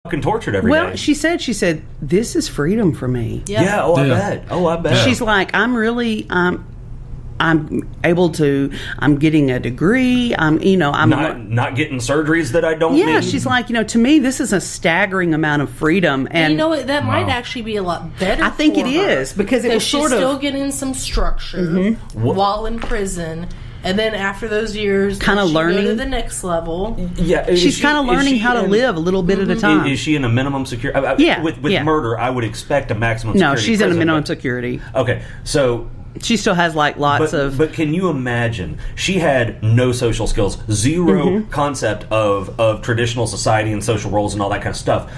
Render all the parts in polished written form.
fucking tortured every day. Well, she said, this is freedom for me. Yeah. I bet. She's like, I'm able to. I'm getting a degree. I'm not getting surgeries that I don't need. Yeah, she's like, to me, this is a staggering amount of freedom, and you know what? That might actually be a lot better. I think for it her, is because it was she's sort of still getting some structure while in prison. And then after those years, kind of learning go to the next level. Yeah, she's kind of learning how to live a little bit at a time. Is she in a minimum security? Yeah. With murder, I would expect a maximum security. No, she's prison, in a minimum security. Okay, so she still has lots of. But can you imagine? She had no social skills, zero concept of traditional society and social roles and all that kind of stuff.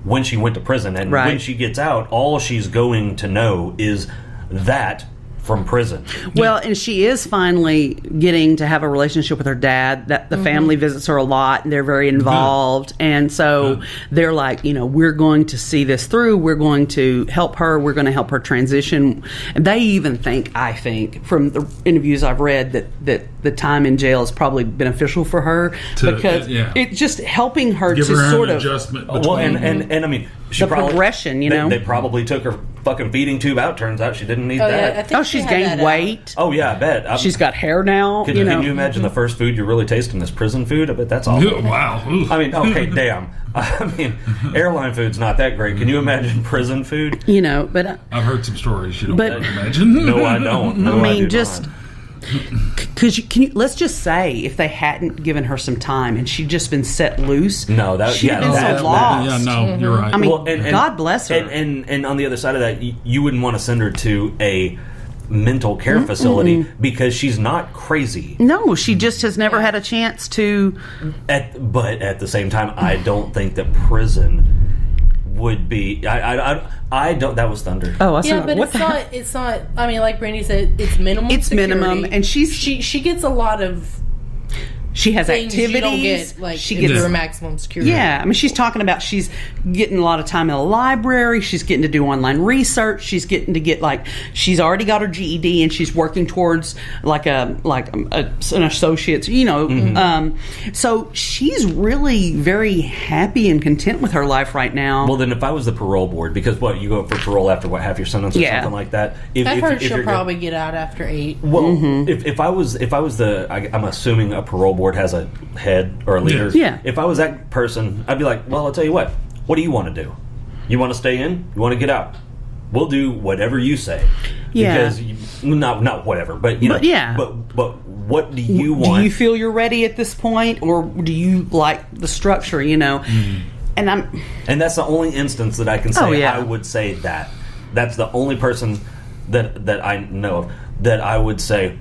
When she went to prison, and when she gets out, all she's going to know is that. From prison. Well, and she is finally getting to have a relationship with her dad. That the family visits her a lot, and they're very involved. And so they're like, we're going to see this through. We're going to help her. We're going to help her transition. And they even I think, from the interviews I've read, that the time in jail is probably beneficial for her because it's just helping her give to her sort an of adjustment. Well, and I mean, progression. They probably took her fucking feeding tube out. Turns out she didn't need that. She's gained weight. Oh yeah, I bet. She's got hair now. Can you imagine the first food you're really tasting is prison food? I bet that's awful. Wow. I mean, okay, damn. I mean, airline food's not that great. Can you imagine prison food? But I've heard some stories. You don't imagine. No, I don't. No, I do just. Because let's just say if they hadn't given her some time and she'd just been set loose, she'd have been so lost. You're right. I mean, God bless her. And on the other side of that, you wouldn't want to send her to a mental care facility because she's not crazy. No, she just has never had a chance to. But at the same time, I don't think that prison would be. I don't. That was thunder. Oh, but it's not. I mean, like Brandy said, it's minimum. It's security. minimum, and she gets a lot of. She has things activities. You don't get, she gets her maximum security. Yeah, I mean, she's talking about she's getting a lot of time in the library. She's getting to do online research. She's getting to get she's already got her GED and she's working towards an associate's. So she's really very happy and content with her life right now. Well, then if I was the parole board, because you go up for parole after half your sentence or something like that. I've heard she'll probably get out after 8. Well, if I was I'm assuming a parole board has a head or a leader. Yeah. If I was that person, I'd be like, well, I'll tell you what. What do you want to do? You want to stay in? You want to get out? We'll do whatever you say. Yeah. Because not whatever, but But what do you want? Do you feel you're ready at this point, or do you like the structure? And that's the only instance that I can say I would say that. That's the only person that I know of that I would say.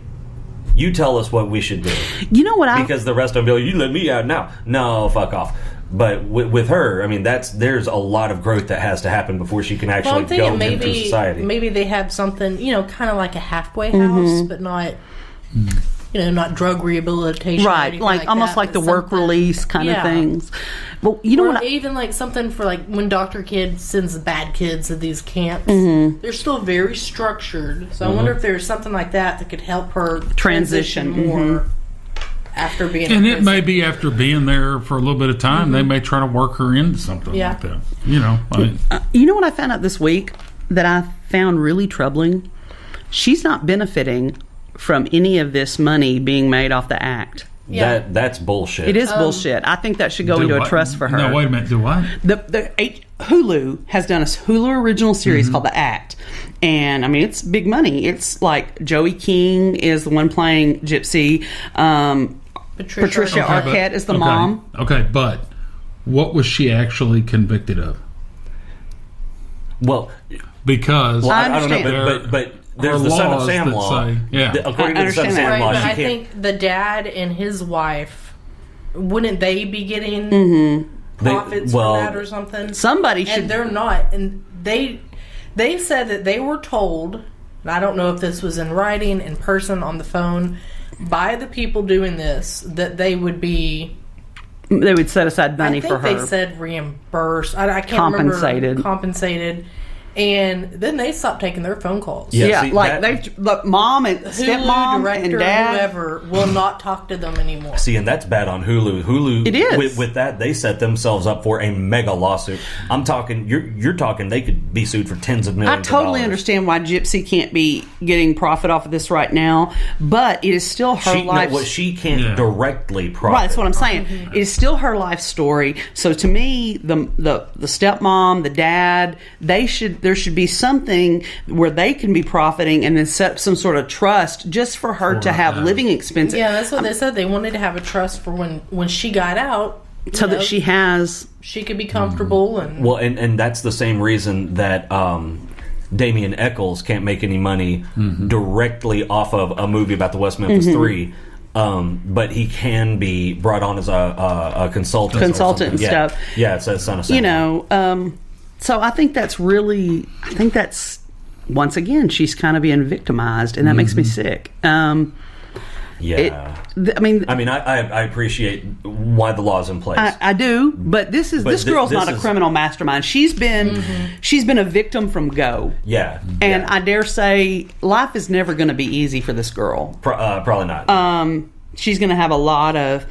You tell us what we should do. You know what? Because the rest of them be like, you let me out now. No, fuck off. But with her, I mean, there's a lot of growth that has to happen before she can actually go into society. Maybe they have something, kind of like a halfway house, but not, not drug rehabilitation. Right, almost like the work release kind of things. Well, even like something for when Dr. Kidd sends bad kids to these camps, they're still very structured. So I wonder if there's something like that could help her transition more after being. And it may be after being there for a little bit of time, they may try to work her into something like that. You know what I found out this week that I found really troubling? She's not benefiting from any of this money being made off the act. Yeah. That's bullshit. It is bullshit. I think that should go into a trust for her. No, wait a minute. Do what? Hulu has done a Hulu original series called The Act. And, I mean, it's big money. It's like Joey King is the one playing Gypsy. Patricia Arquette is the mom. Okay, but what was she actually convicted of? Well, because... I don't know, but there's the Son of Sam law. According to the Son of Sam law, I think the dad and his wife, wouldn't they be getting profits from that or something? Somebody should. And they're not. And they said that they were told, and I don't know if this was in writing, in person, on the phone, by the people doing this, that they would be... They would set aside money for her. I think they said reimbursed. I can't remember. Compensated. And then they stopped taking their phone calls. Yeah, see, like mom and stepmom director, and dad, whoever will not talk to them anymore. See, and that's bad on Hulu. Hulu, it is. With that, they set themselves up for a mega lawsuit. I'm talking, you're talking, they could be sued for tens of millions. I totally of dollars. understand why Gypsy can't be getting profit off of this right now, but it is still her life. No, she can't directly profit. Right, that's what I'm saying. It is still her life story. So to me, the stepmom, the dad, there should be something where they can be profiting and then set up some sort of trust just for her to have living expenses. Yeah, that's what they said. They wanted to have a trust for when she got out, so that she could be comfortable. And well, and that's the same reason that Damien Eccles can't make any money directly off of a movie about the West Memphis 3. But he can be brought on as a consultant and stuff. Yeah, it's son of Sam. So I think that's once again, she's kind of being victimized, and that makes me sick. I appreciate why the law's in place. I do, but this girl's not a criminal mastermind. She's been a victim from go. Yeah, and I dare say life is never going to be easy for this girl. Probably not. She's going to have a lot of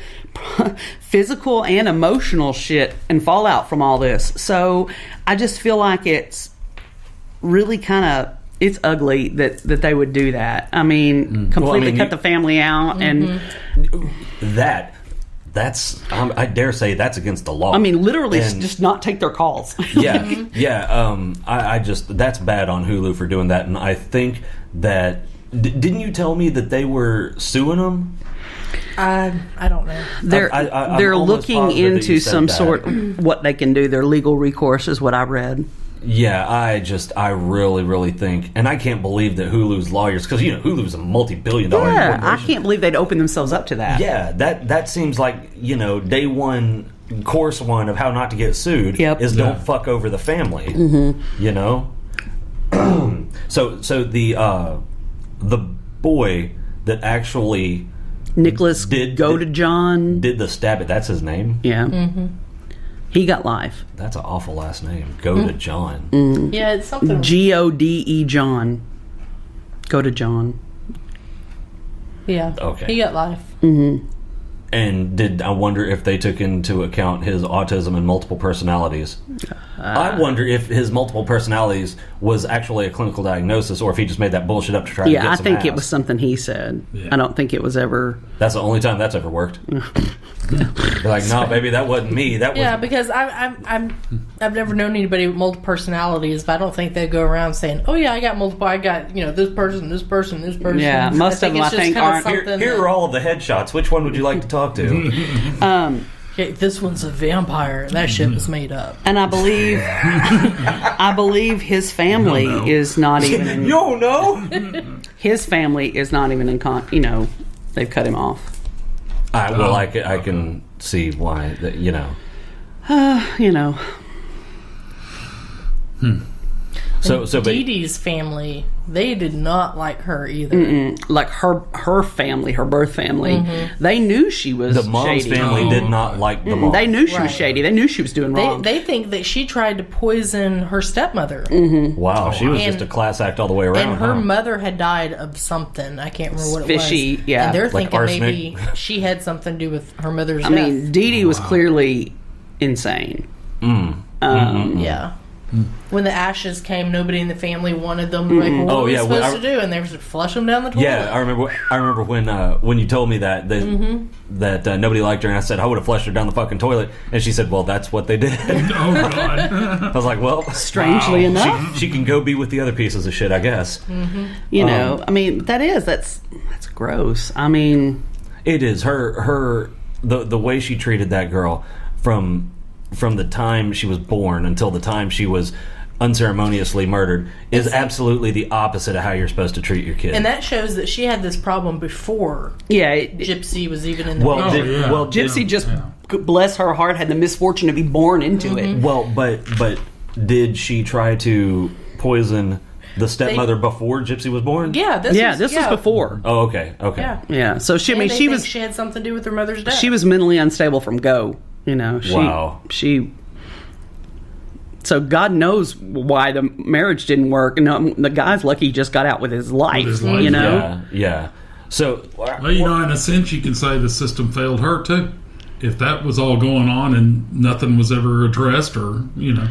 physical and emotional shit and fallout from all this. So I just feel like it's really it's ugly that they would do that. I mean, completely cut the family out and that's I dare say that's against the law. I mean, literally just not take their calls. I just that's bad on Hulu for doing that, and I think that didn't you tell me that they were suing them? I don't know. They're looking into some sort what they can do. Their legal recourse is what I read. Yeah, I really, really think, and I can't believe that Hulu's lawyers, because Hulu's a multi-billion-dollar corporation. I can't believe they'd open themselves up to that. Yeah, that seems like day one, course one of how not to get sued is don't fuck over the family. So the boy that actually Nicholas John did the stab it. That's his name. Yeah. He got life. That's an awful last name. Go to John. Yeah, it's something. Gode John. Go to John. Yeah. Okay. He got life. And I wonder if they took into account his autism and multiple personalities. I wonder if his multiple personalities was actually a clinical diagnosis, or if he just made that bullshit up to try to get some I think ass. it was something he said. Yeah. I don't think it was ever. That's the only time that's ever worked. They're like, no, baby, that wasn't me. That was because I've never known anybody with multiple personalities, but I don't think they go around saying, "Oh yeah, I got multiple. I got this person, this person, this person." Yeah, most of them I think aren't. Here are all of the headshots. Which one would you like to talk to? Okay, this one's a vampire. That shit was made up. And I believe his family is not even in... His family is not even in they've cut him off. I can see why, So Dee Dee's family, they did not like her either. Like her family, her birth family, they knew she was the mom's shady. family did not like the mom. They knew she was shady. They knew she was doing wrong. They think that she tried to poison her stepmother. Wow, she was just a class act all the way around. And her mother had died of something. I can't remember what it Fishy, was. yeah. And they're Like thinking arsenic. maybe she had something to do with her mother's death. I mean, Dee Dee was clearly insane. Yeah. When the ashes came, nobody in the family wanted them. Like, what are we supposed to do? And they were just flush them down the toilet. Yeah, I remember when you told me that nobody liked her, and I said I would have flushed her down the fucking toilet, and she said, "Well, that's what they did." Oh God! I was like, "Well, Strangely enough, she can go be with the other pieces of shit, I guess." I mean, that's gross. I mean, it is the way she treated that girl from the time she was born until the time she was unceremoniously murdered is absolutely the opposite of how you're supposed to treat your kid. And that shows that she had this problem before Gypsy was even in the Gypsy bless her heart, had the misfortune to be born into it. Well, but did she try to poison the stepmother before Gypsy was born? Yeah, this was before. Oh, okay. Yeah. So she had something to do with her mother's death. She was mentally unstable from go. Wow. So God knows why the marriage didn't work. And the guy's lucky he just got out with his life, you know? Yeah. So, well, you know, in a sense, you can say the system failed her, too. If that was all going on and nothing was ever addressed or, you know,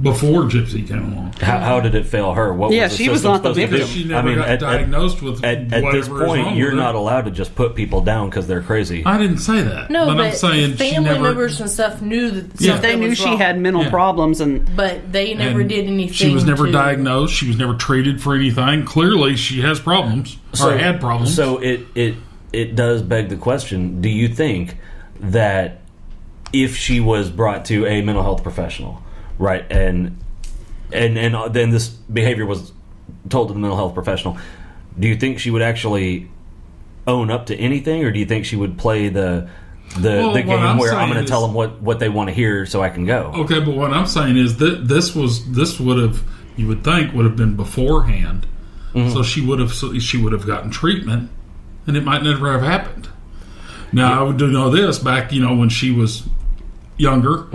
before Gypsy came along. How did it fail her? What was the she was not the victim. She never got diagnosed with at this point, you're not allowed to just put people down because they're crazy. I didn't say that. No, but I'm saying family members and stuff knew that they knew she had mental problems, but they never did anything. She was never diagnosed. She was never treated for anything. Clearly, she has problems or had problems. So it does beg the question: do you think that if she was brought to a mental health professional, right, and then this behavior was told to the mental health professional, do you think she would actually own up to anything, or do you think she would play the game where I'm going to tell them what they want to hear so I can go? Okay, but what I'm saying is that this would have, you would think, would have been beforehand, so she would have gotten treatment, and it might never have happened. Now I do know this back, you know, when she was younger.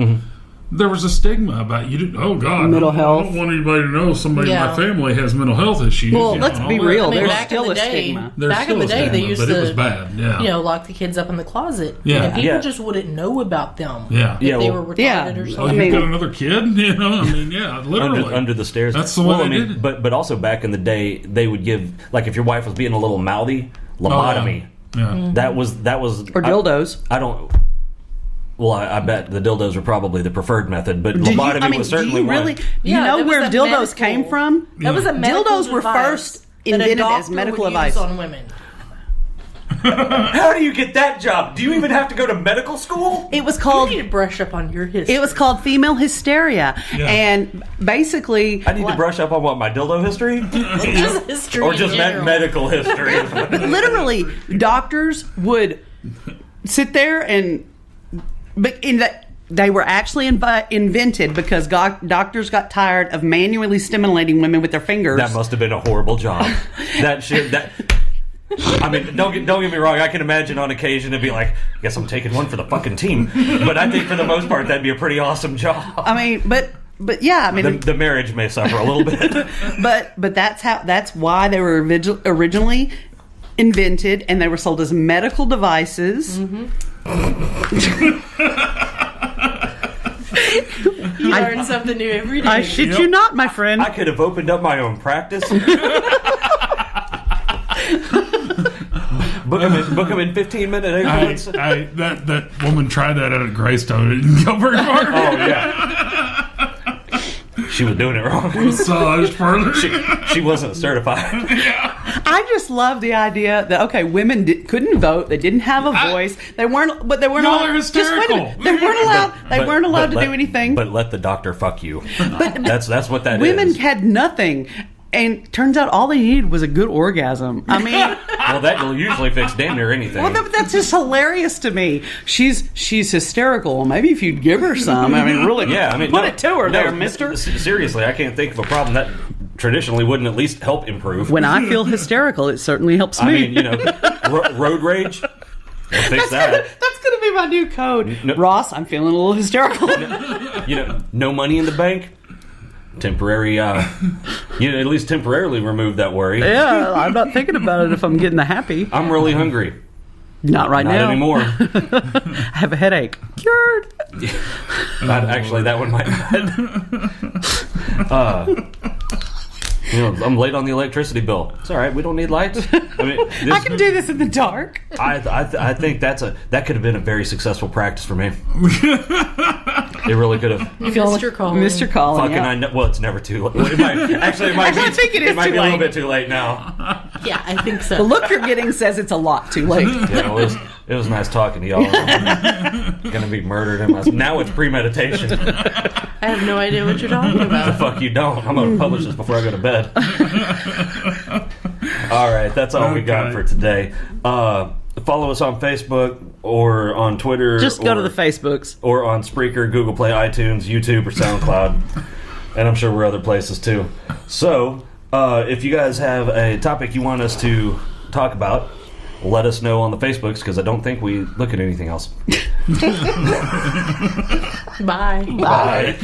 There was a stigma about mental health. I don't want anybody to know somebody in my family has mental health issues. Well, let's be real. There's back still in the a day, stigma. Back in the day, they used it was bad. Yeah. You know, lock the kids up in the closet. Yeah. And people just wouldn't know about them. Yeah. If they were retarded or something. Oh, you got another kid? You know, I mean, yeah, literally under the stairs. That's the way they did it. But also back in the day, they would give, like, if your wife was being a little mouthy, lobotomy. Yeah. That was or dildos. I don't. Well, I bet the dildos were probably the preferred method, but lobotomy was certainly one. You know where dildos came from? That was a dildos were first invented as medical advice on women. How do you get that job? Do you even have to go to medical school? It was called. You need to brush up on your history. It was called female hysteria, and basically, I need to brush up on what, my dildo history, just history, or just medical history. Literally, doctors would sit there and. But they were actually invented because doctors got tired of manually stimulating women with their fingers. That must have been a horrible job. I mean, don't get me wrong. I can imagine on occasion it'd be like, I guess I'm taking one for the fucking team. But I think for the most part that'd be a pretty awesome job. I mean, but yeah, I mean, the marriage may suffer a little bit. but that's why they were originally invented, and they were sold as medical devices. You learn something new every day. I shit you not, my friend. I could have opened up my own practice. Book them in 15-minute increments. That woman tried that at a Greystone. It didn't go very far. Oh, yeah. She was doing it wrong. Massage parlor. She wasn't certified. I just love the idea that women couldn't vote. They didn't have a voice. They weren't allowed. They're hysterical. They weren't allowed to do anything. But let the doctor fuck you. That's what that women is. Women had nothing. And turns out all they needed was a good orgasm. I mean, well, that will usually fix damn near anything. Well, that's just hilarious to me. She's hysterical. Maybe if you'd give her some, I mean, really, put it to her, there, Mister. Seriously, I can't think of a problem that traditionally wouldn't at least help improve. When I feel hysterical, it certainly helps me. I mean, you know, road rage. We'll fix that. That's going to be my new code. No, Ross, I'm feeling a little hysterical. You know, no money in the bank. Temporary, at least temporarily remove that worry. Yeah, I'm not thinking about it if I'm getting the happy. I'm really hungry. Not right now. Not anymore. I have a headache. Cured. Actually, that one might not. I'm late on the electricity bill. It's all right. We don't need lights. I mean, I can do this in the dark. I think that could have been a very successful practice for me. It really could have. Mr. Collin. Mr. Collin. Fucking, yeah. I know. Well, it's never too late. It might be. I think it might be a late. little bit too late now. Yeah, I think so. The look you're getting says it's a lot too late. Yeah, it was nice talking to y'all. I'm gonna be murdered in my. Now it's premeditation. I have no idea what you're talking about. The fuck you don't. I'm gonna publish this before I go to bed. All right, that's all we got for today. Follow us on Facebook or on Twitter. Just go to the Facebooks. Or on Spreaker, Google Play, iTunes, YouTube, or SoundCloud. And I'm sure we're other places too. So, if you guys have a topic you want us to talk about, let us know on the Facebooks, because I don't think we look at anything else. Bye. Bye.